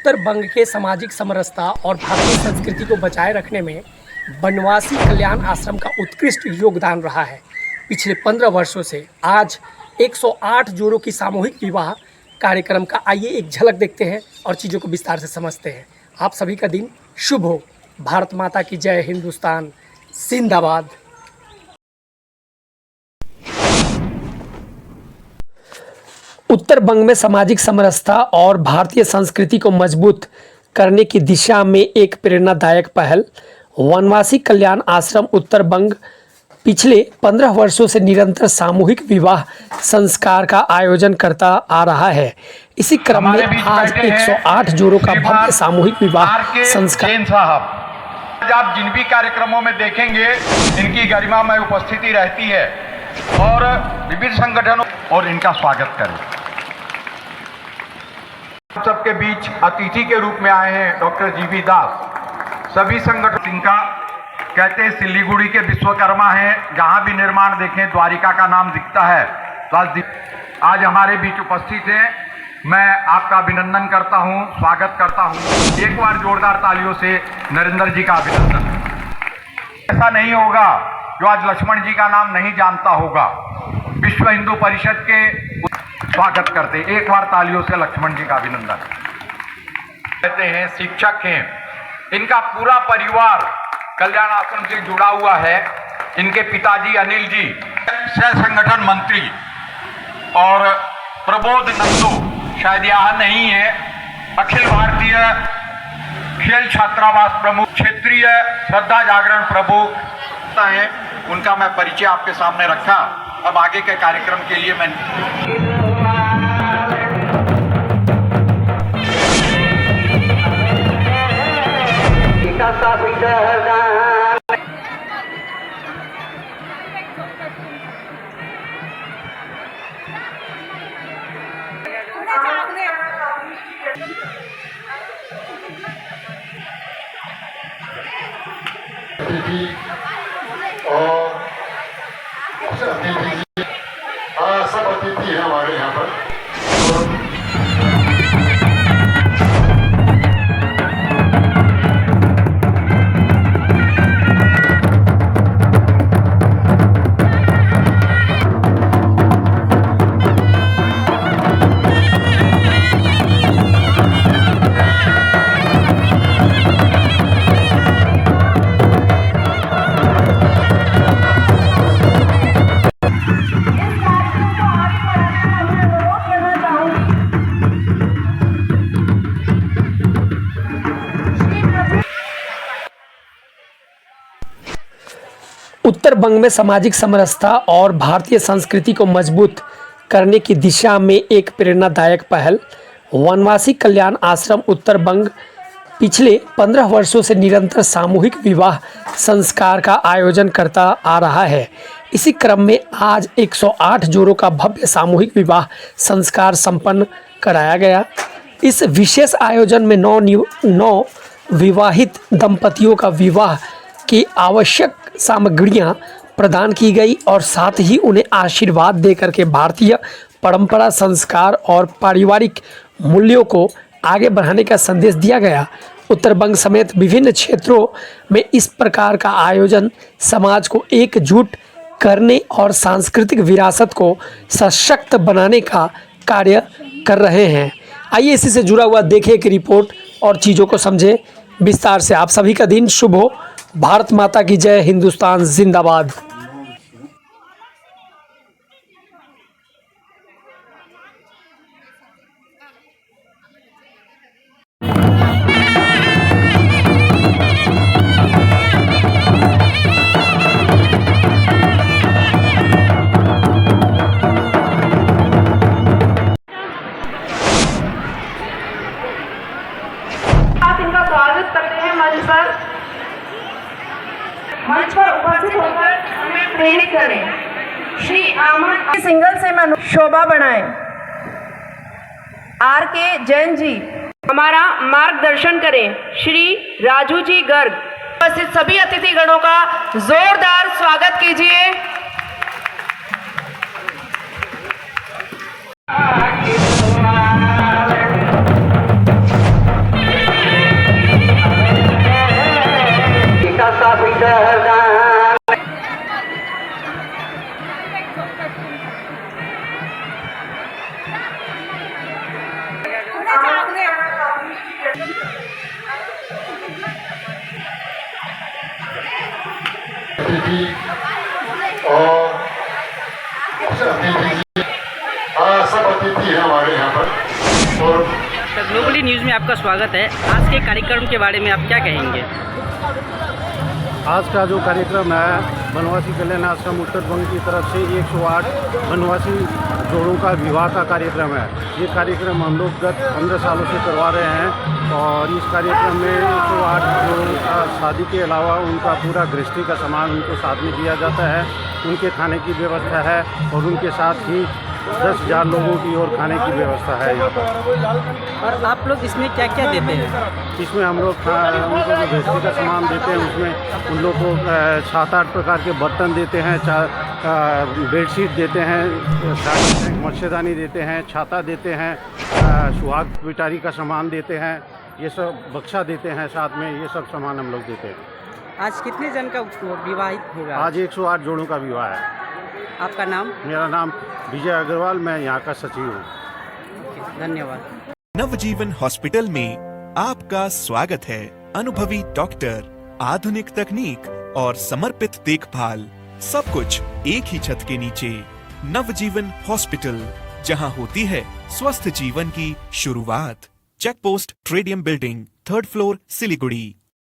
उत्तर बंग के सामाजिक समरसता और भारतीय संस्कृति को बचाए रखने में बनवासी कल्याण आश्रम का उत्कृष्ट योगदान रहा है। पिछले 15 वर्षों से आज 108 जोड़ों की सामूहिक विवाह कार्यक्रम का आइए एक झलक देखते हैं और चीज़ों को विस्तार से समझते हैं। आप सभी का दिन शुभ हो। भारत माता की जय, हिंदुस्तान जिंदाबाद। उत्तर बंग में सामाजिक समरसता और भारतीय संस्कृति को मजबूत करने की दिशा में एक प्रेरणादायक पहल वनवासी कल्याण आश्रम उत्तर बंग पिछले 15 वर्षों से निरंतर सामूहिक विवाह संस्कार का आयोजन करता आ रहा है। इसी क्रम में आज 108 जोड़ों का भव्य सामूहिक विवाह संस्कार। आज आप जिन भी कार्यक्रमों में देखेंगे इनकी गरिमा में उपस्थिति रहती है और विविध संगठनों और इनका स्वागत करें। सबके बीच अतिथि के रूप में आए हैं डॉक्टर जीवी दास। सभी संगठन इनका कहते हैं सिलीगुड़ी के विश्वकर्मा हैं। जहां भी निर्माण देखें द्वारिका का नाम दिखता है। तो आज हमारे बीच उपस्थित हैं। मैं आपका अभिनंदन करता हूं, स्वागत करता हूं। एक बार जोरदार तालियों से नरेंद्र जी का अभिनंदन। ऐसा नहीं होगा जो आज लक्ष्मण जी का नाम नहीं जानता होगा। विश्व हिंदू परिषद के स्वागत करते, एक बार तालियों से लक्ष्मण जी का अभिनंदन। कहते हैं शिक्षक हैं, इनका पूरा परिवार कल्याण आश्रम से जुड़ा हुआ है। इनके पिताजी अनिल जी सह संगठन मंत्री और प्रबोध नंदू शायद यहाँ नहीं है, अखिल भारतीय खेल छात्रावास प्रमुख, क्षेत्रीय श्रद्धा जागरण प्रमुख है। उनका मैं परिचय आपके सामने रखा। अब आगे के कार्यक्रम के लिए मैं और सब अतिथि हैं हमारे यहाँ पर। उत्तर बंग में सामाजिक समरसता और भारतीय संस्कृति को मजबूत करने की दिशा में एक प्रेरणादायक पहल वनवासी कल्याण आश्रम उत्तर बंग पिछले 15 वर्षों से निरंतर सामूहिक विवाह संस्कार का आयोजन करता आ रहा है। इसी क्रम में आज 108 जोड़ों का भव्य सामूहिक विवाह संस्कार संपन्न कराया गया। इस विशेष आयोजन में नौ विवाहित दंपतियों का विवाह की आवश्यक सामग्रियां प्रदान की गई और साथ ही उन्हें आशीर्वाद देकर के भारतीय परंपरा, संस्कार और पारिवारिक मूल्यों को आगे बढ़ाने का संदेश दिया गया। उत्तर बंग समेत विभिन्न क्षेत्रों में इस प्रकार का आयोजन समाज को एकजुट करने और सांस्कृतिक विरासत को सशक्त बनाने का कार्य कर रहे हैं। आइए इसी से जुड़ा हुआ देखें एक रिपोर्ट और चीज़ों को समझें विस्तार से। आप सभी का दिन शुभ हो। भारत माता की जय, हिंदुस्तान जिंदाबाद। आप इनका स्वागत करते हैं मंच पर उपस्थित होकर हमें प्रेरित करें। श्री आमन सिंगल से मैं शोभा बनाए। आर के जैन जी हमारा मार्गदर्शन करें। श्री राजू जी गर्ग। उपस्थित सभी अतिथिगणों का जोरदार स्वागत कीजिए। अतिथि और सब अतिथि हैं हमारे यहाँ पर। और ग्लोबली न्यूज़ में आपका स्वागत है। आज के कार्यक्रम के बारे में आप क्या कहेंगे? आज का जो कार्यक्रम है वनवासी कल्याण आश्रम उत्तर बंग की तरफ से 108 वनवासी जोड़ों का विवाह का कार्यक्रम है। ये कार्यक्रम हम लोग गत 15 सालों से करवा रहे हैं और इस कार्यक्रम में 108 जोड़ों का शादी के अलावा उनका पूरा गृहस्थी का सामान उनको साथ में दिया जाता है। उनके खाने की व्यवस्था है और उनके साथ ही 10,000 लोगों की और खाने की व्यवस्था है यहाँ पर। और आप लोग इसमें क्या क्या देते हैं? इसमें हम लोग उनको जो गृहस्थी का सामान देते हैं उसमें उन लोग को 7-8 प्रकार के बर्तन देते हैं, बेडशीट देते हैं, मच्छरदानी देते हैं, छाता देते हैं, सुहाग पिटारी का सामान देते हैं, ये सब बक्सा देते हैं साथ में, ये सब सामान हम लोग देते हैं। आज कितने जन का विवाहित होगा? आज 108 जोड़ों का विवाह है। आपका नाम? मेरा नाम विजय अग्रवाल, मैं यहाँ का सचिव हूँ। धन्यवाद। नवजीवन हॉस्पिटल में आपका स्वागत है। अनुभवी डॉक्टर, आधुनिक तकनीक और समर्पित देखभाल, सब कुछ एक ही छत के नीचे। नवजीवन हॉस्पिटल, जहां होती है स्वस्थ जीवन की शुरुआत। चेक पोस्ट ट्रेडियम बिल्डिंग, 3rd फ्लोर, सिलीगुड़ी।